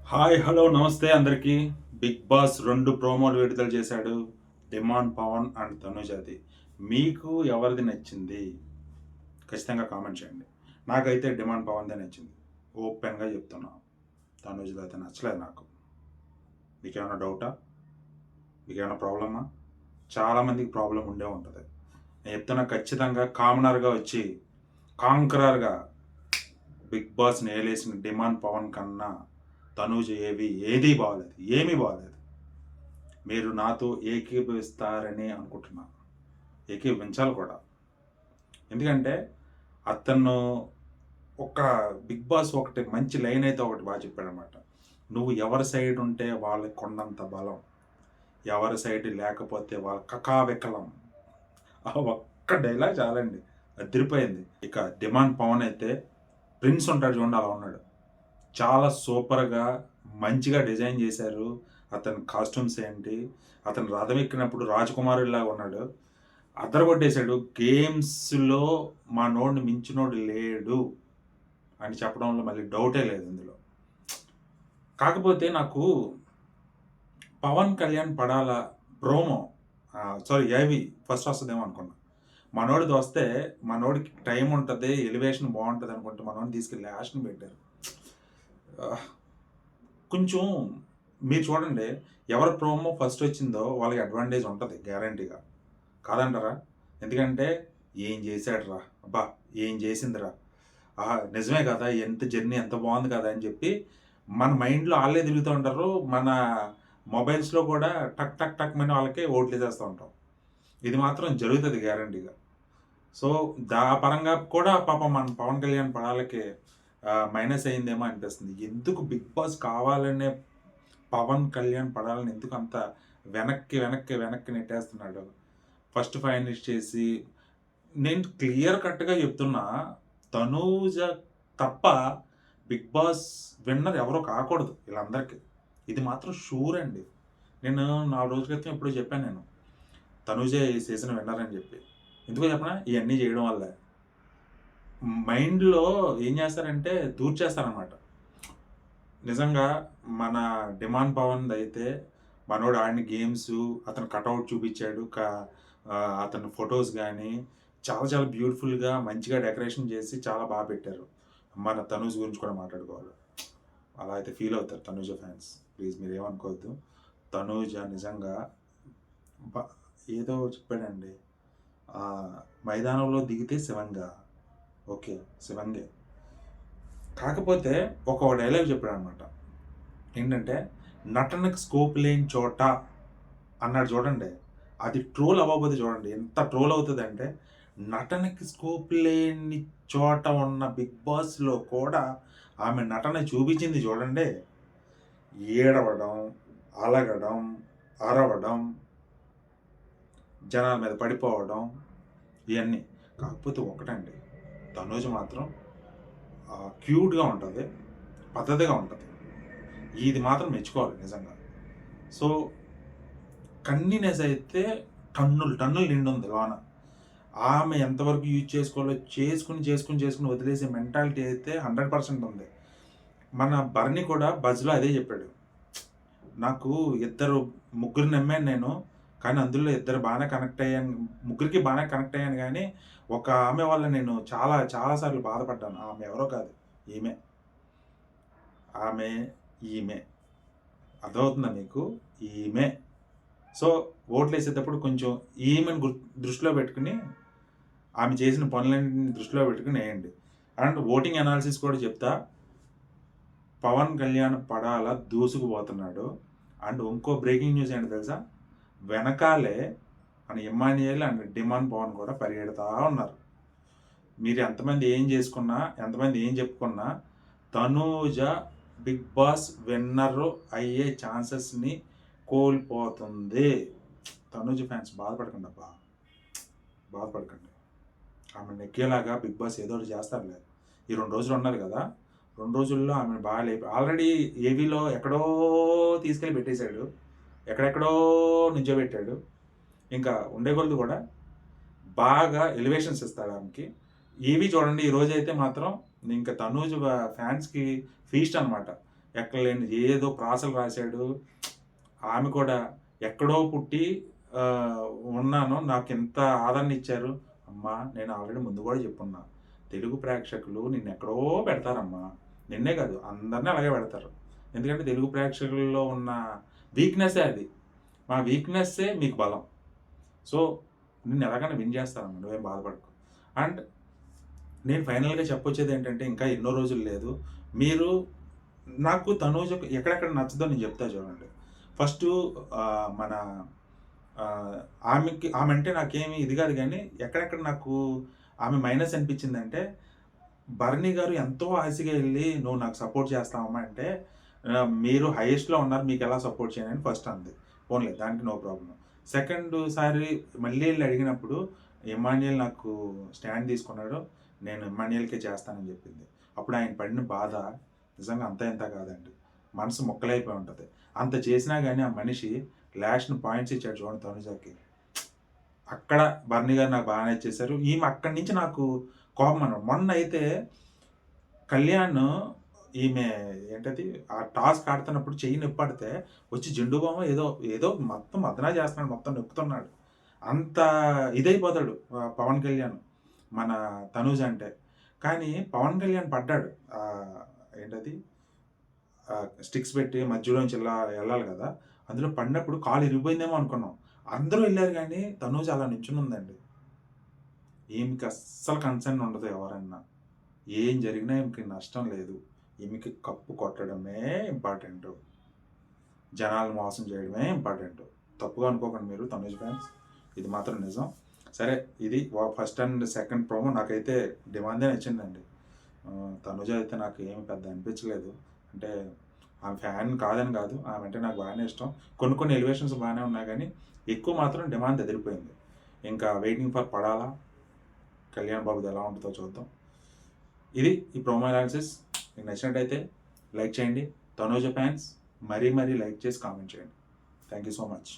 Hi hello నమస్తే అందరికీ. Big boss 2 ప్రోమోలు విడుదల చేశాడు. డిమాండ్ పవన్ అండ్ తనుజది. మీకు ఎవరిది నచ్చింది? ఖచ్చితంగా కామెంట్ చేయండి. నాకైతే డిమాండ్ పవన్‌దే నచ్చింది. ఓపెన్‌గా చెప్తున్నా. తనుజది అయితే నచ్చలేదు నాకు. మీకేమైనా డౌటా? మీకేమైనా ప్రాబ్లమా? చాలామందికి ప్రాబ్లమ్ ఉండే ఉంటది. నేను చెప్తున్నా ఖచ్చితంగా కామనర్‌గా వచ్చి కాంకరర్‌గా బిగ్ బాస్‌ని ఏలేసిన డిమాండ్ పవన్ కన్నా తనూజ ఏదీ బాలేదు. ఏమీ బాలేదు. మీరు నాతో ఏకీభవిస్తారని అనుకుంటున్నాను. ఏకీభవించాలి కూడా. ఎందుకంటే అతను ఒక బిగ్ బాస్ ఒకటి మంచి లైన్ అయితే ఒకటి బాగా చెప్పాడనమాట. నువ్వు ఎవరి సైడ్ ఉంటే వాళ్ళకి కొండంత బలం. ఎవరి సైడ్ లేకపోతే వాళ్ళ కకావికలం. ఆ ఒక్క డైలాగ్ చాలండి. అదిరిపోయింది. ఇక డిమాండ్ పవన్ అయితే ప్రిన్స్ ఉంటాడు చూడండి అలా ఉన్నాడు. చాలా సూపర్‌గా, మంచిగా డిజైన్ చేశారు. అతని కాస్ట్యూమ్స్ ఏంటి, అతను రథం ఎక్కినప్పుడు రాజకుమారుడిలాగా ఉన్నాడు. అదరగొట్టేసాడు. గేమ్స్‌లో మనోడిని మించినోడు లేడు అని చెప్పడంలో మళ్ళీ డౌటే లేదు ఇందులో. కాకపోతే నాకు 'పవన్ కళ్యాణ్' పడాల ప్రోమో సారీ ఏవి ఫస్ట్ వస్తదేమో అనుకున్నా. మనోడిది వస్తే మనోడికి టైం ఉంటది, ఎలివేషన్ బావుంటది అనుకుంటే మనోడిని తీసుకెళ్ళి యాష్‌ని పెట్టారు. ఆహ్! కొంచెం మీరు చూడండి. ఎవరి ప్రోమో ఫస్ట్ వచ్చిందో వాళ్ళకి అడ్వాంటేజ్ ఉంటది గ్యారంటీగా. కాదంటారా? ఎందుకంటే ఏం చేశాడురా! అబ్బా! ఏం చేసిందిరా! ఆహా! నిజమే కదా! ఎంత జర్నీ ఎంత బావుంది కదా! అని చెప్పి మన మైండ్‌లో ఆళ్ళే తిరుగుతూ ఉంటారు. మన మొబైల్స్‌లో కూడా టక్ టక్ టక్ మని వాళ్ళకి ఓట్లేసేస్తూ ఉంటాం. ఇది మాత్రం జరుగుతది గ్యారంటీగా. సో, పరంగా కూడా పాపం మన 'పవన్ కళ్యాణ్' పడాలకి మైనస్ అయిందేమో అనిపిస్తుంది. ఎందుకు 'బిగ్ బాస్' కావాలనే 'పవన్ కళ్యాణ్' పడాలని ఎందుకు అంత వెనక్కి నెట్టేస్తున్నాడు? ఫస్ట్ ఫైనలిస్ట్ చేసి నేను క్లియర్ కట్‌గా చెప్తున్నా. 'తనూజ' తప్ప 'బిగ్ బాస్' విన్నర్ ఎవరు కాకూడదు ఈళ్ళందరికి. ఇది మాత్రం షూర్ అండి. నేను 4 రోజుల క్రితం ఎప్పుడో చెప్పాను నేను. 'తనూజే' ఈ సీజన్ విన్నర్ అని చెప్పి. ఎందుకో చెప్పనా? ఇయన్నీ చేయడం వల్లే. మైండ్‌లో ఏం చేస్తారంటే దూర్చేస్తారనమాట. నిజంగా మన 'డిమాండ్ పవన్‌దయితే' మనోడు ఆడిన గేమ్సు, అతను కటౌట్ చూపిచ్చాడు. అతని ఫోటోస్ గాని, చాలా చాలా బ్యూటిఫుల్‌గా మంచిగా డెకరేషన్ చేసి చాలా పెట్టారు. మన తనూజ్ గురించి కూడా మాట్లాడుకోవాలి. అలా అయితే ఫీల్ అవుతారు తనూజ ఫ్యాన్స్. ప్లీజ్ మీరేమనుకోవద్దు. తనూజ నిజంగా బ ఏదో చెప్పాడండి. మైదానంలో దిగితే శివంగా. ఓకే. శివంగే. కాకపోతే ఒక డైలాగ్ చెప్పాడనమాట. ఏంటంటే, నటనకు స్కోప్ లేని చోట అన్నాడు చూడండి. అది ట్రోల్ అవ్వబోతే చూడండి. ఎంత ట్రోల్ అవుతదంటే, నటనకి స్కోప్ లేని చోట ఉన్న 'బిగ్ బాస్‌లో' కూడా ఆమె నటన చూపించింది చూడండి. ఏడవడం, అలగడం, అరవడం, జనాల మీద పడిపోవడం ఇయన్నీ. కాకపోతే ఒకటండి, తనూజ మాత్రం క్యూట్‌గా ఉంటది. పద్ధతిగా ఉంటది. ఇది మాత్రం మెచ్చుకోవాలి నిజంగా. సో, కన్నినెస్ అయితే టన్నులు, టన్నులు నిండుంది లోన. ఆమె ఎంతవరకు యూజ్ చేసుకోవాలో చేసుకొని వదిలేసే మెంటాలిటీ అయితే 100% ఉంది. మన భరణి కూడా 'బజ్'లో అదే చెప్పాడు. నాకు ముగ్గురు నమ్మాను నేను. కానీ అందులో ఇద్దరు బానే కనెక్ట్ అయ్యాను. ముగ్గురికి బానే కనెక్ట్ అయ్యాను గానీ, ఒక ఆమె వల్ల నేను చాలా చాలా సార్లు బాధపడ్డాను. ఆమె ఎవరో కాదు. ఈమె. ఆమె, ఈమె. అర్థమవుతుందా మీకు? ఈమె. సో, ఓట్లేసేటప్పుడు కొంచెం ఈమెను దృష్టిలో పెట్టుకొని, ఆమె చేసిన పనులన్నిటిని దృష్టిలో పెట్టుకొని ఎయండి. అండ్ ఓటింగ్ అనాలిసిస్ కూడా చెప్తా. పవన్ కళ్యాణ్ పడాల దూసుకుపోతున్నాడు. అండ్ ఇంకో బ్రేకింగ్ న్యూస్ ఏంటో తెలుసా? వెనకాలే మన ఇమ్మాన్యుయేల్ అండ్ డిమాండ్ పవన్ కూడా పరిగెడతా ఉన్నారు. మీరు ఎంతమంది ఏం చేసుకున్నా, ఎంతమంది ఏం చెప్పుకున్నా, తనూజ బిగ్ బాస్ విన్నరు అయ్యే ఛాన్సెస్‌ని కోల్పోతుంది. తనూజ ఫ్యాన్స్ బాధపడకండి అబ్బా! బాధపడకండి. ఆమె నెగ్గేలాగా బిగ్ బాస్ ఏదో ఒకటి చేస్తాడులే. ఈ 2 రోజులు ఉన్నది కదా! 2 రోజుల్లో ఆమెను బాగా ఆల్రెడీ ఏవీలో ఎక్కడో తీసుకెళ్ళి పెట్టేసాడు. ఎక్కడెక్కడో నించోబెట్టాడు. ఇంకా ఉండే కొలది కూడా బాగా ఎలివేషన్స్ ఇస్తాడు ఆమెకి. ఏవి చూడండి ఈరోజైతే మాత్రం ఇంక తనూజ్ ఫ్యాన్స్‌కి ఫీస్ట్ అనమాట. ఎక్కడ లేని ఏదో ప్రాసలు రాశాడు. ఆమె కూడా ఎక్కడో పుట్టి ఉన్నాను. నాకింత ఆదరణ ఇచ్చారు. అమ్మా! నేను ఆల్రెడీ ముందు కూడా చెప్పున్నా. తెలుగు ప్రేక్షకులు నిన్నెక్కడో పెడతారమ్మా. నిన్నే కాదు అందరిని అలాగే పెడతారు. ఎందుకంటే తెలుగు ప్రేక్షకుల్లో ఉన్న వీక్‌నెస్సే అది. మా వీక్‌నెస్సే మీకు బలం. సో, నిన్ను ఎలాగైనా విన్ చేస్తానమ్మా. నువ్వేం బాధపడకు. అండ్ నేను ఫైనల్‌గా చెప్పొచ్చేదేంటంటే ఇంకా ఎన్నో రోజులు లేదు. మీరు నాకు తనూజ ఎక్కడెక్కడ నచ్చదో నేను చెప్తా చూడండి. ఫస్టు మన ఆమె అంటే నాకేమి ఇది కాదు గానీ, ఎక్కడెక్కడ నాకు ఆమె మైనస్ అనిపించిందంటే, భరణి గారు ఎంతో ఆశగా ఎళ్లి, "నువ్వు నాకు సపోర్ట్ చేస్తావమ్మా" అంటే, "మీరు హైయెస్ట్‌లో ఉన్నారు. మీకెలా సపోర్ట్ చేయనని" ఫస్ట్ అంది. పోనీలే దానికి నో ప్రాబ్లమ్. సెకండ్ సారి మళ్ళీ ఎళ్లి అడిగినప్పుడు, "ఇమ్మాన్యుయల్ నాకు స్టాండ్ తీసుకున్నాడు. నేను ఇమ్మాన్యుయల్‌కే చేస్తానని" చెప్పింది. అప్పుడు ఆయన పడిన బాధ నిజంగా అంతా ఇంతా కాదండి. మనసు ముక్కలైపోయి ఉంటది. అంత చేసినా గాని ఆ మనిషి లాస్ట్‌న పాయింట్స్ ఇచ్చాడు చూడండి తనుజకి. అక్కడ భరణి గారు నాకు బాగా నచ్చేసారు. ఈమె అక్కడి నుంచి నాకు కోపం అన్నమాట. మొన్నైతే కళ్యాణ్ ఈమె ఏంటది ఆ టాస్క్ ఆడుతున్నప్పుడు చెయ్యి నొప్పడితే వచ్చి జెండు బామో ఏదో ఏదో మొత్తం మదనా చేస్తున్నాడు. మొత్తం నొక్కుతున్నాడు. అంత ఇదైపోతాడు పవన్ కళ్యాణ్ మన తనూజ అంటే. కానీ పవన్ కళ్యాణ్ పడ్డాడు. ఏంటది స్టిక్స్ పెట్టి మధ్యలోంచి ఇలా ఎళ్ళాలి కదా! అందులో పడినప్పుడు కాలు ఇరిగిపోయిందేమో అనుకున్నాం. అందరూ ఎళ్లారు గానీ తనూజ అలా నించునుందండి. ఈమెకి అస్సలు కన్సర్న్ ఉండదు ఎవరన్నా. ఏం జరిగినా ఈమెకి నష్టం లేదు. ఈమెకి కప్పు కొట్టడమే ఇంపార్టెంటు. జనాలను మోసం చేయడమే ఇంపార్టెంటు. తప్పుగా అనుకోకండి మీరు తనుజ్ ఫ్యాన్స్. ఇది మాత్రం నిజం. సరే ఇది ఫస్ట్ అండ్ సెకండ్ ప్రోమో నాకైతే డిమాందే నచ్చిందండి. తనుజ అయితే నాకు ఏమి పెద్ద అనిపించలేదు. అంటే ఆమె ఫ్యాన్ కాదని కాదు. ఆమె అంటే నాకు బాగానే ఇష్టం. కొన్ని కొన్ని ఎలివేషన్స్ బాగానే ఉన్నాయి గానీ, ఎక్కువ మాత్రం డిమాండ్ ఎదిరిపోయింది. ఇంకా వెయిటింగ్ ఫర్ పడాలా? కళ్యాణ్ బాబుది ఎలా ఉంటుందో చూద్దాం. ఇది ఈ ప్రోమో అనాలిసిస్. మీకు నచ్చినట్టయితే లైక్ చేయండి. తనూజ ఫ్యాన్స్ మరీ లైక్ చేసి కామెంట్ చేయండి. Thank you so much.